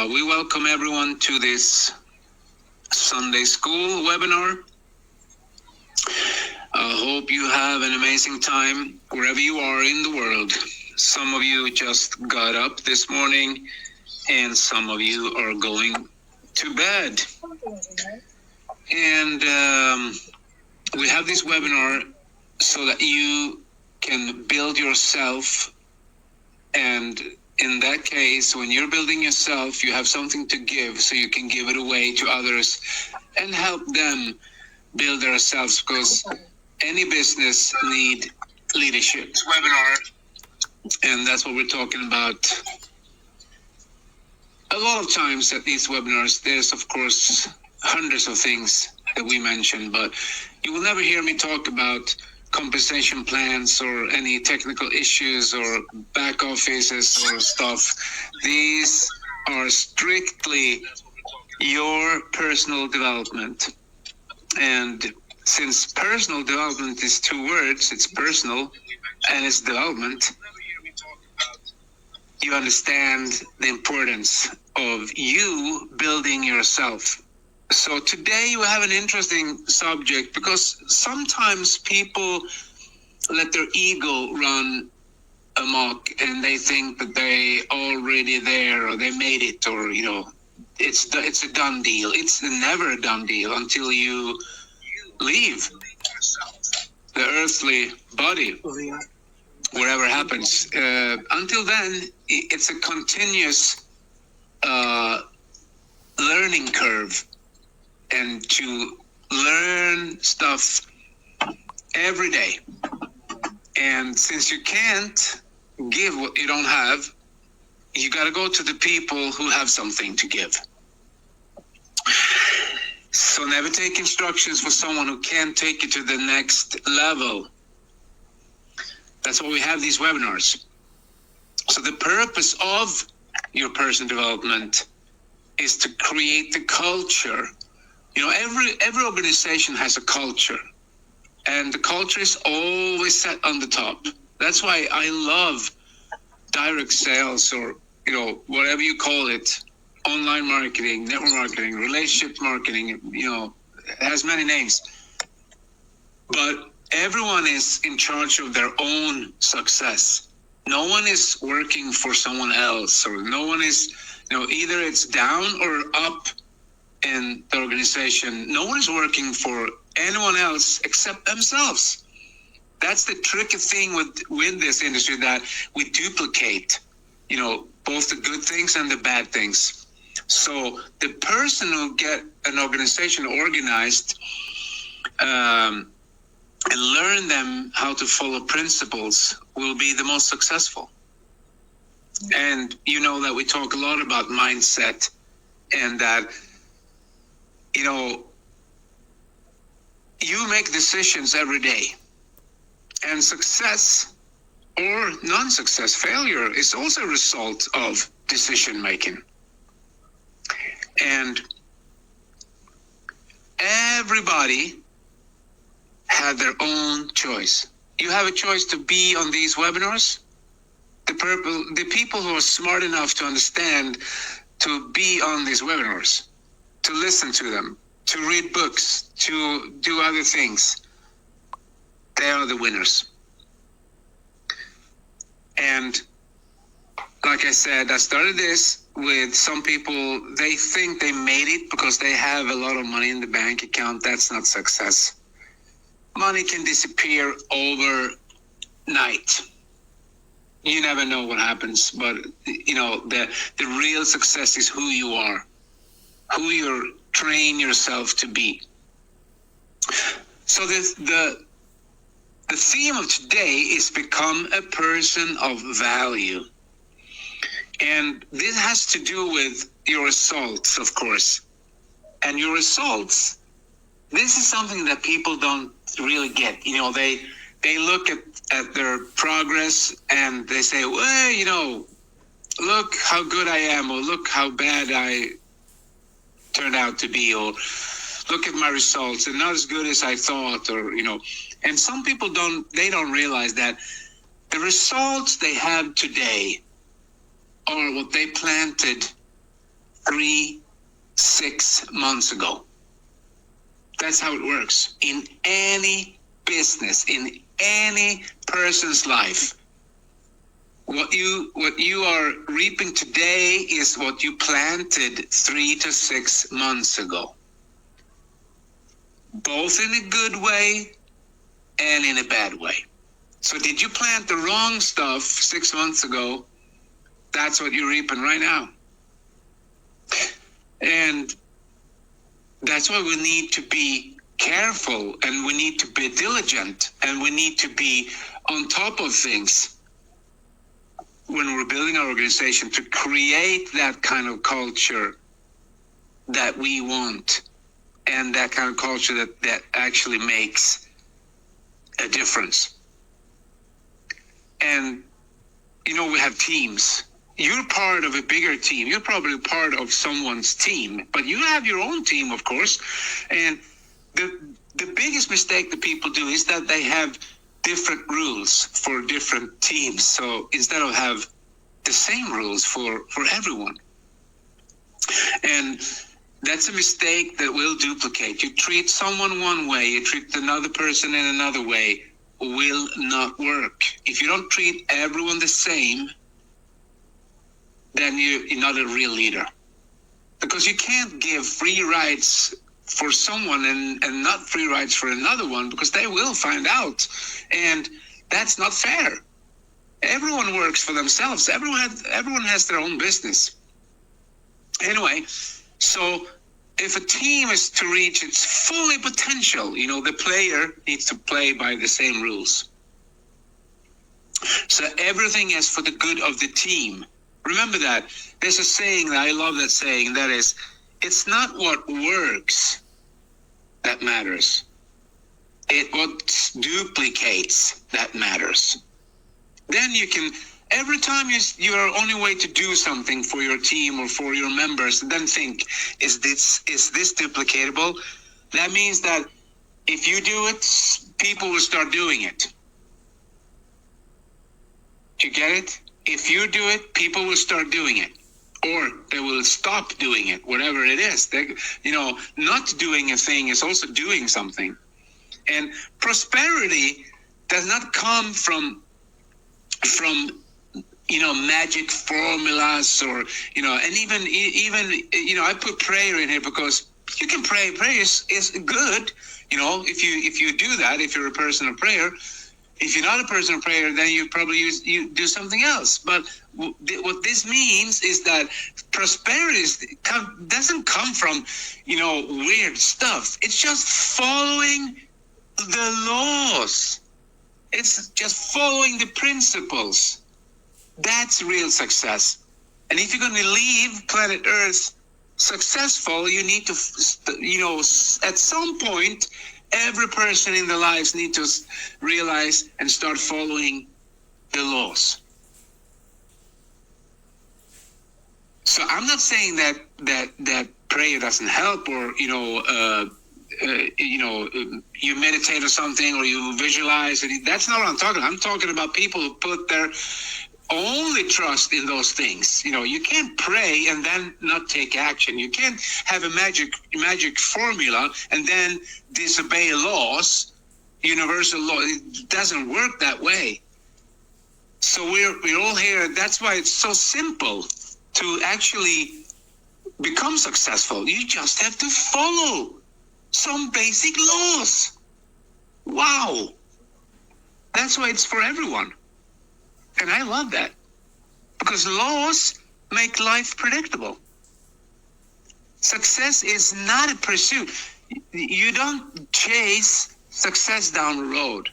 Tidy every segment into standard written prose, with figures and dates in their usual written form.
We welcome everyone to this Sunday School webinar. I hope you have an amazing time wherever you are in the world. Some of you just got up this morning and some of you are going to bed. And we have this webinar so that you can build yourself, and in that case, when you're building yourself, you have something to give, so you can give it away to others and help them build themselves, because any business need leadership. This webinar, and that's what we're talking about. A lot of times at these webinars, there's of course hundreds of things that we mention, but you will never hear me talk about compensation plans or any technical issues or back offices or stuff. These are strictly your personal development. And since personal development is two words, it's personal and it's development, you understand the importance of you building yourself. So today we have an interesting subject, because sometimes people let their ego run amok and they think that they already there, or they made it, or it's a done deal. It's never a done deal until you leave the earthly body, wherever happens. Until then, it's a continuous learning curve. And to learn stuff every day. And since you can't give what you don't have, you got to go to the people who have something to give. So never take instructions for someone who can't take you to the next level. That's why we have these webinars. So the purpose of your personal development is to create the culture. Every organization has a culture, and the culture is always set on the top. That's why I love direct sales, or whatever you call it, online marketing, network marketing, relationship marketing. It has many names, but everyone is in charge of their own success. No one is working for someone else, or no one is, either it's down or up. In the organization, no one is working for anyone else except themselves. That's the tricky thing with this industry, that we duplicate, both the good things and the bad things. So the person who get an organization organized and learn them how to follow principles will be the most successful. And that we talk a lot about mindset, and that you make decisions every day, and success or non-success, failure, is also a result of decision making. And everybody had their own choice. You have a choice to be on these webinars. The people who are smart enough to understand to be on these webinars, to listen to them, to read books, to do other things, they are the winners. And like I said, I started this with some people, they think they made it because they have a lot of money in the bank account. That's not success. Money can disappear overnight. You never know what happens, but the real success is who you are, who you're train yourself to be. So the theme of today is become a person of value. And this has to do with your results, of course. And your results, this is something that people don't really get. They look at their progress and they say, well, look how good I am, or look how bad I turned out to be, or look at my results and not as good as I thought, or and some people don't realize that the results they have today are what they planted 6 months ago. That's how it works in any business, in any person's life. What you are reaping today is what you planted 3 to 6 months ago. Both in a good way and in a bad way. So did you plant the wrong stuff 6 months ago? That's what you're reaping right now. And that's why we need to be careful, and we need to be diligent, and we need to be on top of things when we're building our organization to create that kind of culture that we want, and that kind of culture that actually makes a difference. And, we have teams. You're part of a bigger team. You're probably part of someone's team, but you have your own team, of course. And the biggest mistake that people do is that they have different rules for different teams. So instead of have the same rules for everyone. And that's a mistake that will duplicate. You treat someone one way, you treat another person in another way, will not work. If you don't treat everyone the same, then you're not a real leader. Because you can't give free rides for someone and not free rides for another one, because they will find out. And that's not fair. Everyone works for themselves. Everyone has their own business. Anyway, so if a team is to reach its full potential, the player needs to play by the same rules. So everything is for the good of the team. Remember that. There's a saying that I love, that saying, that is, it's not what works that matters. It's what duplicates that matters. Then you can, every time your only way to do something for your team or for your members, then think, is this duplicatable? That means that if you do it, people will start doing it. Do you get it? If you do it, people will start doing it, or they will stop doing it, whatever it is. Not doing a thing is also doing something. And prosperity does not come from magic formulas, or and even I put prayer in here because you can pray. Prayer is good, if you do that, if you're a person of prayer. If you're not a person of prayer, then you probably you do something else. But what this means is that prosperity doesn't come from weird stuff. It's just following the laws. It's just following the principles. That's real success. And if you're going to leave planet Earth successful, you need to, at some point, every person in their lives need to realize and start following the laws. So I'm not saying that prayer doesn't help, or you meditate or something, or you visualize. That's not what I'm talking about. I'm talking about people who put their only trust in those things. You can't pray and then not take action. You can't have a magic formula and then disobey laws, universal law. It doesn't work that way. So we're all here. That's why it's so simple to actually become successful. You just have to follow some basic laws. Wow. That's why it's for everyone. And I love that, because laws make life predictable. Success is not a pursuit. You don't chase success down the road.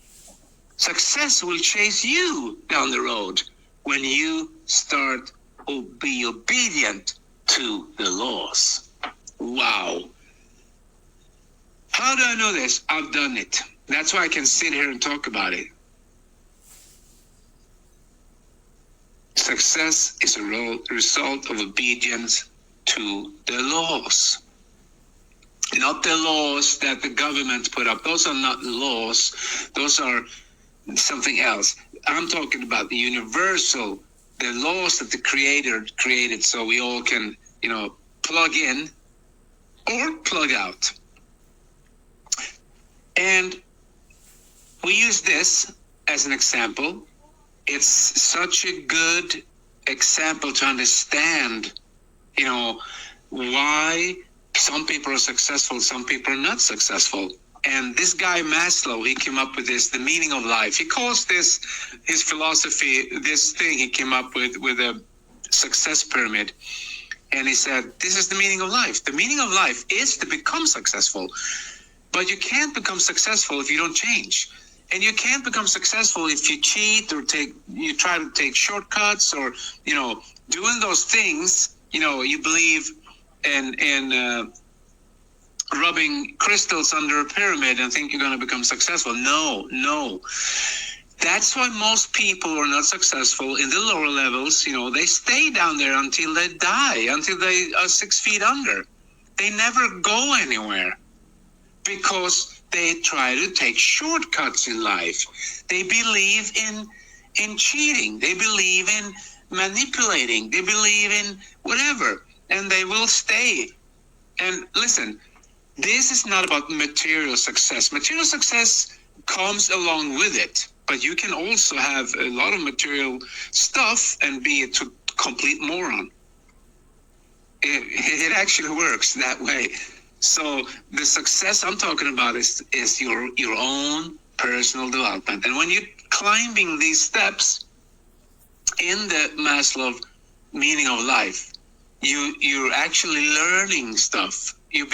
Success will chase you down the road when you start to be obedient to the laws. Wow. How do I know this? I've done it. That's why I can sit here and talk about it. Success is a result of obedience to the laws. Not the laws that the government put up. Those are not laws. Those are something else. I'm talking about the universal, the laws that the Creator created, so we all can, plug in or plug out. And we use this as an example. It's such a good example to understand, why some people are successful, some people are not successful. And this guy Maslow, he came up with this, the meaning of life. He calls this his philosophy, this thing he came up with a success pyramid. And he said, this is the meaning of life. The meaning of life is to become successful. But you can't become successful if you don't change. And you can't become successful if you cheat or you try to take shortcuts or, doing those things, you believe in rubbing crystals under a pyramid and think you're going to become successful. No. That's why most people who are not successful in the lower levels, they stay down there until they die, until they are 6 feet under. They never go anywhere because they try to take shortcuts in life. They believe in cheating. They believe in manipulating. They believe in whatever, and they will stay. And listen, this is not about material success. Material success comes along with it, but you can also have a lot of material stuff and be a complete moron. It actually works that way. So the success I'm talking about is your own personal development. And when you're climbing these steps in the Maslow meaning of life, you're actually learning stuff. You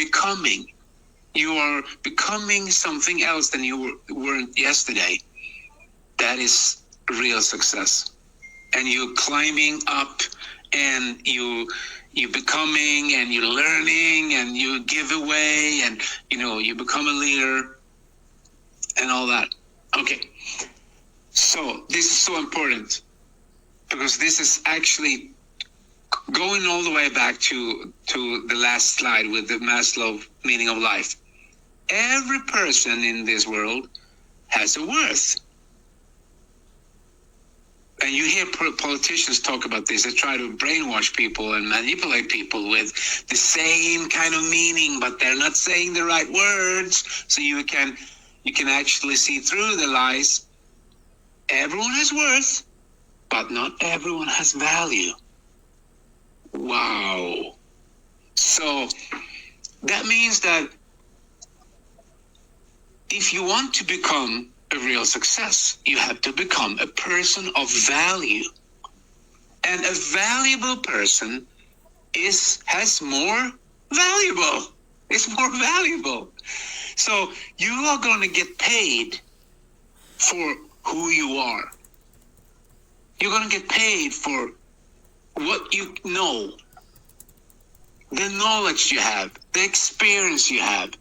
are becoming something else than you weren't yesterday. That is real success. And you're climbing up, and you're becoming, and you're learning, and you give away, and you become a leader and all that. Okay, so this is so important because this is actually going all the way back to the last slide with the Maslow meaning of life. Every person in this world has a worth. And you hear politicians talk about this. They try to brainwash people and manipulate people with the same kind of meaning, but they're not saying the right words. So you can actually see through the lies. Everyone has worth, but not everyone has value. Wow. So that means that if you want to become a real success, you have to become a person of value. And a valuable person is more valuable. So you are going to get paid for who you are. You're going to get paid for what you know, the knowledge you have, the experience you have.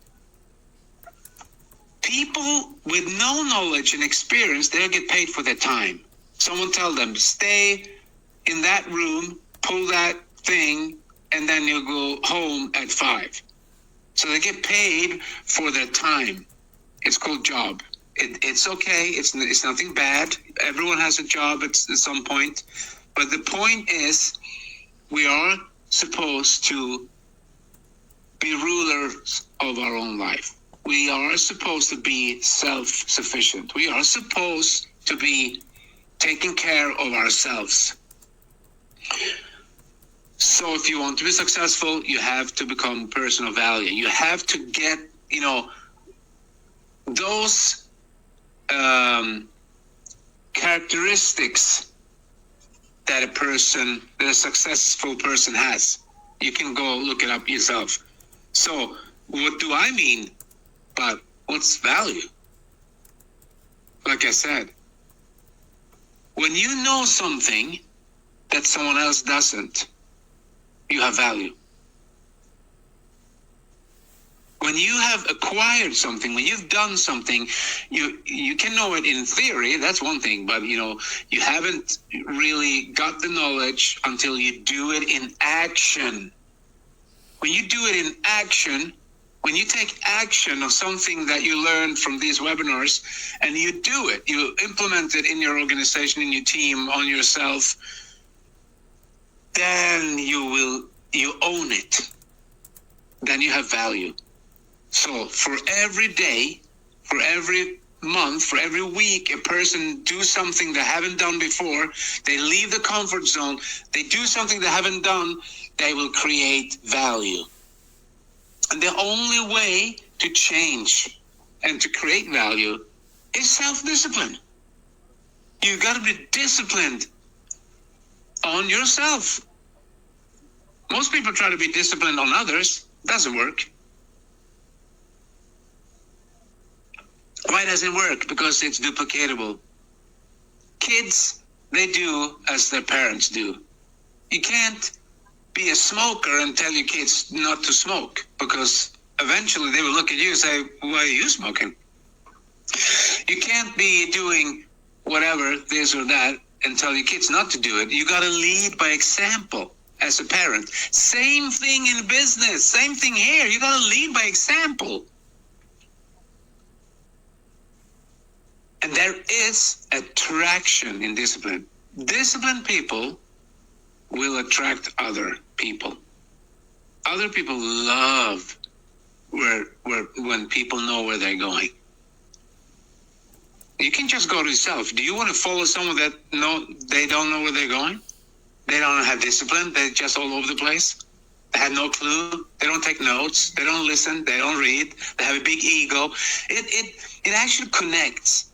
People with no knowledge and experience, they'll get paid for their time. Someone tell them, stay in that room, pull that thing, and then you'll go home at 5. So they get paid for their time. It's called job. It's okay. It's nothing bad. Everyone has a job at some point. But the point is, we are supposed to be rulers of our own life. We are supposed to be self-sufficient. We are supposed to be taking care of ourselves. So if you want to be successful, you have to become a person of value. You have to get, those characteristics that a successful person has. You can go look it up yourself. So what do I mean? But what's value? Like I said, when you know something that someone else doesn't, you have value. When you have acquired something, when you've done something, you can know it in theory, that's one thing, but you haven't really got the knowledge until you do it in action. When you do it in action, when you take action of something that you learned from these webinars and you do it, you implement it in your organization, in your team, on yourself, then you own it. then you have value. So for every day, for every month, for every week, a person do something they haven't done before, they leave the comfort zone, they do something they haven't done, they will create value. And the only way to change and to create value is self-discipline. You got to be disciplined on yourself. Most people try to be disciplined on others. Doesn't work. Why doesn't it work? Because it's duplicatable. Kids, they do as their parents do. You can't be a smoker and tell your kids not to smoke, because eventually they will look at you and say, why are you smoking? You can't be doing whatever, this or that, and tell your kids not to do it. You got to lead by example as a parent. Same thing in business, same thing here. You got to lead by example. And there is attraction in discipline. Disciplined people will attract other people. Other people love when people know where they're going. You can just go to yourself. Do you want to follow someone that they don't know where they're going? They don't have discipline. They're just all over the place. They have no clue. They don't take notes. They don't listen. They don't read. They have a big ego. It actually connects.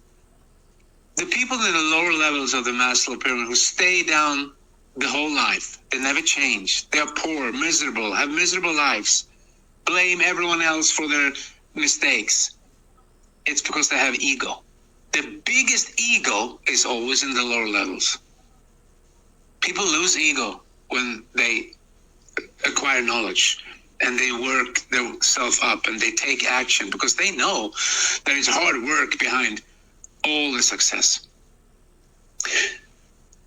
The people in the lower levels of the Maslow pyramid who stay down the whole life, they never change. They are poor, miserable, have miserable lives, blame everyone else for their mistakes. It's because they have ego. The biggest ego is always in the lower levels. People lose ego when they acquire knowledge and they work themselves up and they take action, because they know there is hard work behind all the success.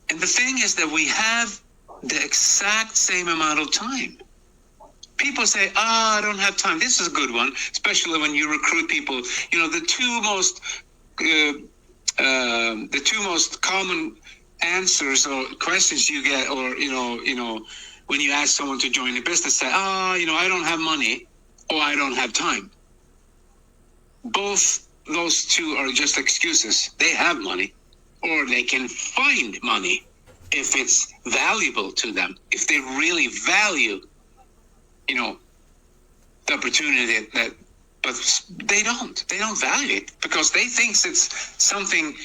And the thing is that we have the exact same amount of time. People say, I don't have time. This is a good one, especially when you recruit people. You know, the two most common answers or questions you get, or when you ask someone to join a business, say, I don't have money, or I don't have time. Both those two are just excuses. They have money, or they can find money if it's valuable to them, if they really value, the opportunity but they don't value it, because they think it's something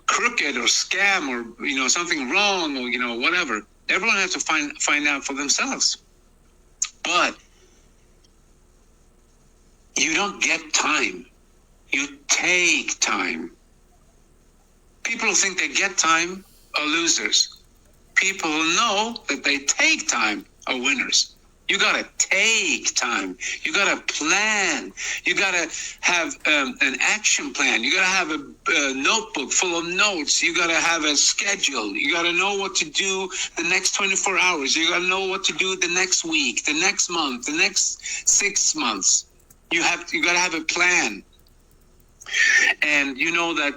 crooked or scam or, something wrong or, whatever. Everyone has to find out for themselves. But you don't get time. You take time. People who think they get time are losers. People who know that they take time are winners. You gotta take time. You gotta plan. You gotta have an action plan. You gotta have a notebook full of notes. You gotta have a schedule. You gotta know what to do the next 24 hours. You gotta know what to do the next week, the next month, the next 6 months. You gotta have a plan. And you know that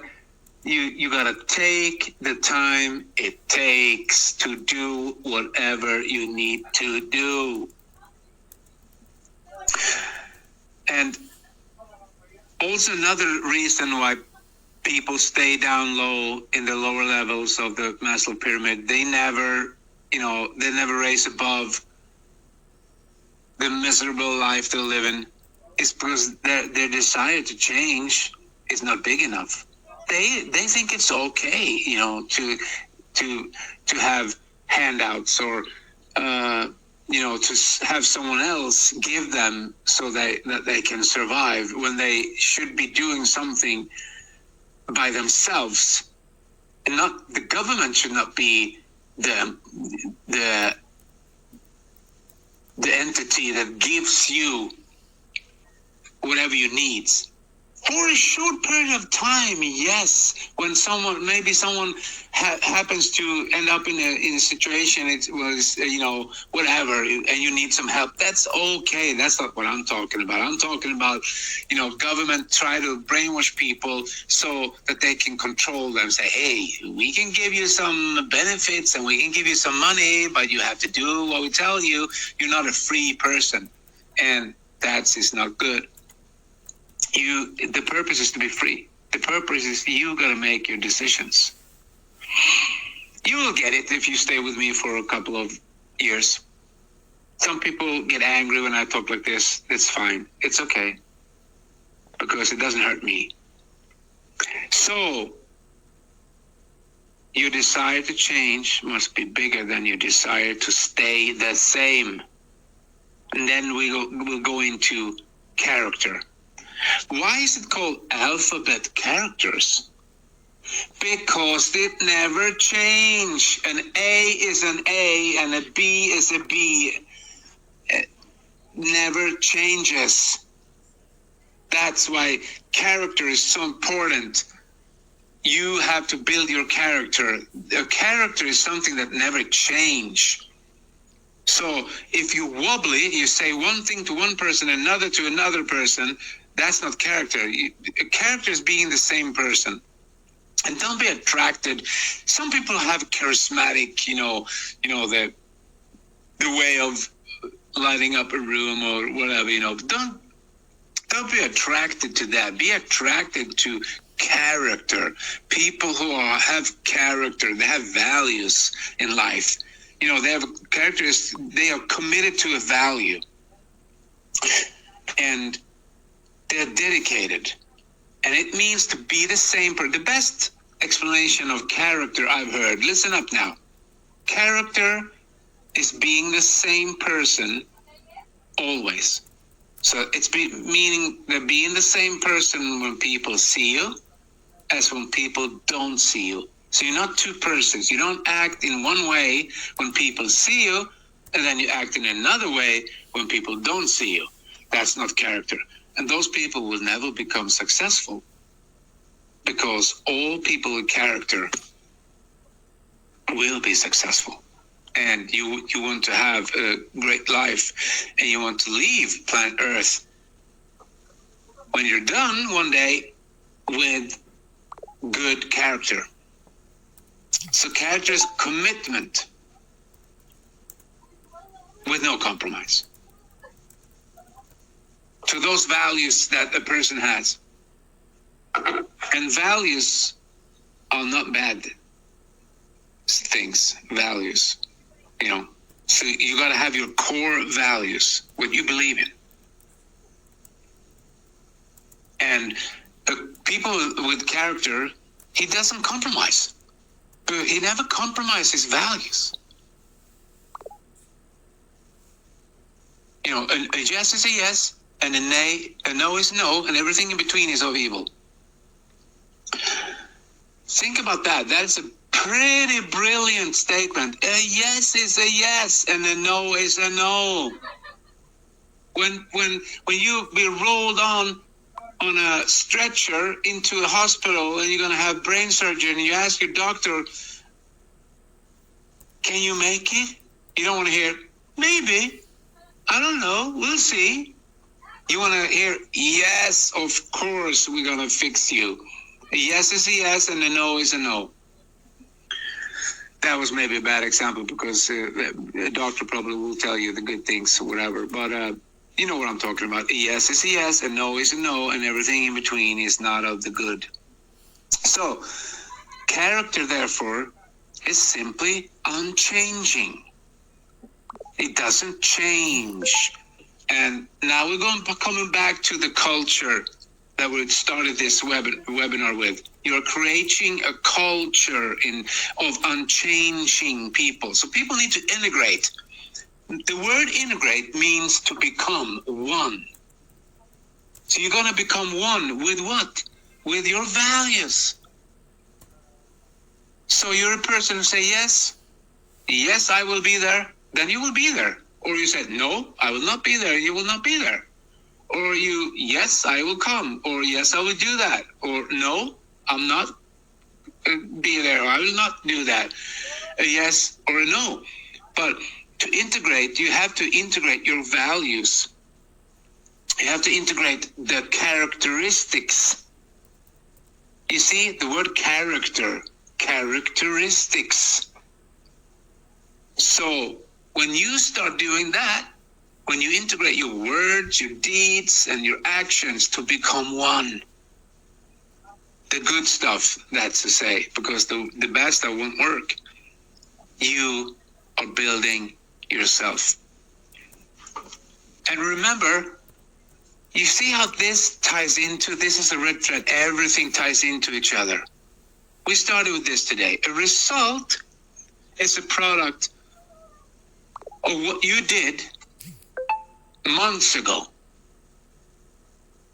you gotta take the time it takes to do whatever you need to do. And also another reason why people stay down low in the lower levels of the Maslow pyramid, they never raise above the miserable life they're living, is because their desire to change is not big enough. They think it's okay, to have handouts or to have someone else give them so that they can survive, when they should be doing something by themselves. And not the government should not be the entity that gives you whatever you need. For a short period of time, yes. When someone happens to end up in a situation, it was whatever, and you need some help. That's okay. That's not what I'm talking about. I'm talking about government try to brainwash people so that they can control them. Say, hey, we can give you some benefits and we can give you some money, but you have to do what we tell you. You're not a free person. And that is not good. The purpose is to be free. The purpose is you got to make your decisions. You will get it if you stay with me for a couple of years. Some people get angry when I talk like this. It's fine. It's okay. Because it doesn't hurt me. So, your desire to change must be bigger than your desire to stay the same. And then we'll go into character. Why is it called alphabet characters? Because it never change. An A is an A and a B is a B. It never changes. That's why character is so important. You have to build your character. A character is something that never change. So if you wobbly, you say one thing to one person, another to another person, that's not character. Character is being the same person. And don't be attracted. Some people have charismatic, the way of lighting up a room or whatever, Don't be attracted to that. Be attracted to character. People who have character, they have values in life. They have characters, they are committed to a value. And they're dedicated. And it means to be the same person. The best explanation of character I've heard, listen up now. Character is being the same person always. So it's meaning that being the same person when people see you as when people don't see you. So you're not two persons. You don't act in one way when people see you, and then you act in another way when people don't see you. That's not character. And those people will never become successful, because all people with character will be successful. And you want to have a great life, and you want to leave planet Earth when you're done one day with good character. So character is commitment with no compromise to those values that a person has. And values are not bad things, values. So you got to have your core values, what you believe in. And people with character, he doesn't compromise. He never compromises his values. A yes is a yes, and a no is no, and everything in between is of evil. Think about that. That's a pretty brilliant statement. A yes is a yes, and a no is a no. When you be rolled on a stretcher into a hospital and you're going to have brain surgery, and you ask your doctor, can you make it? You don't want to hear, maybe, I don't know, we'll see. You want to hear, yes, of course we're going to fix you. A yes is a yes and a no is a no. That was maybe a bad example, because a doctor probably will tell you the good things or whatever, but you know what I'm talking about. A yes is a yes, a no is a no, and everything in between is not of the good. So, character, therefore, is simply unchanging. It doesn't change. And now we're coming back to the culture that we started this webinar with. You're creating a culture of unchanging people. So people need to integrate. The word integrate means to become one. So you're going to become one with what? With your values. So you're a person who say, yes, I will be there, then you will be there. Or you said, no, I will not be there, you will not be there. Or you, yes, I will come. Or yes, I will do that. Or no, I'm not be there. Or I will not do that. A yes or a no. But to integrate, you have to integrate your values. You have to integrate the characteristics. You see, the word character, characteristics. So when you start doing that, when you integrate your words, your deeds, and your actions to become one. The good stuff, that's to say, because the bad stuff won't work. You are building yourself. And remember, you see how this ties into, this is a red thread, everything ties into each other. We started with this today. A result is a product of what you did months ago.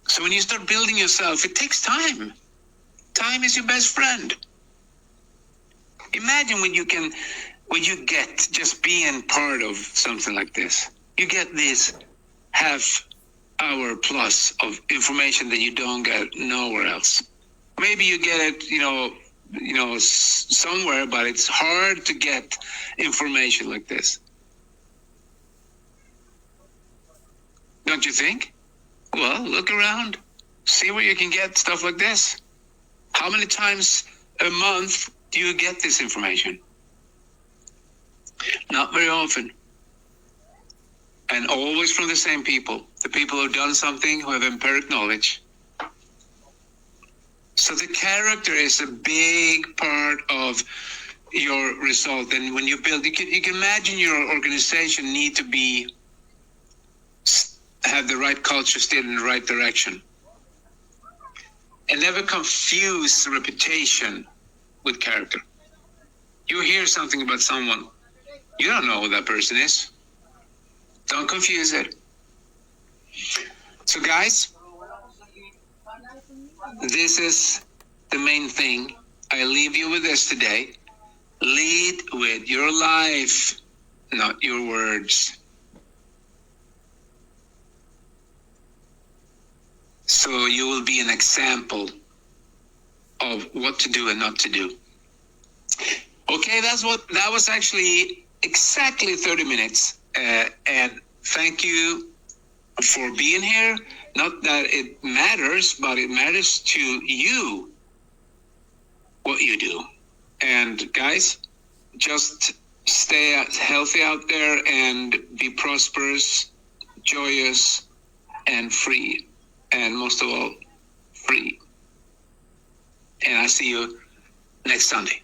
So when you start building yourself, it takes time. Time is your best friend. Imagine when you get just being part of something like this. You get this half hour plus of information that you don't get nowhere else. Maybe you get it, somewhere, but it's hard to get information like this. Don't you think? Well, look around. See where you can get stuff like this. How many times a month do you get this information? Not very often. And always from the same people. The people who've done something, who have empiric knowledge. So the character is a big part of your result. And when you build, you can imagine your organization need to have the right culture, steered in the right direction. And never confuse reputation with character. You hear something about someone, you don't know who that person is. Don't confuse it. So guys, this is the main thing. I leave you with this today. Lead with your life, not your words. So you will be an example of what to do and not to do. Okay, that was actually exactly 30 minutes. And thank you for being here. Not that it matters, but it matters to you what you do. And guys, just stay healthy out there and be prosperous, joyous, and free. And most of all, free. And I'll see you next Sunday.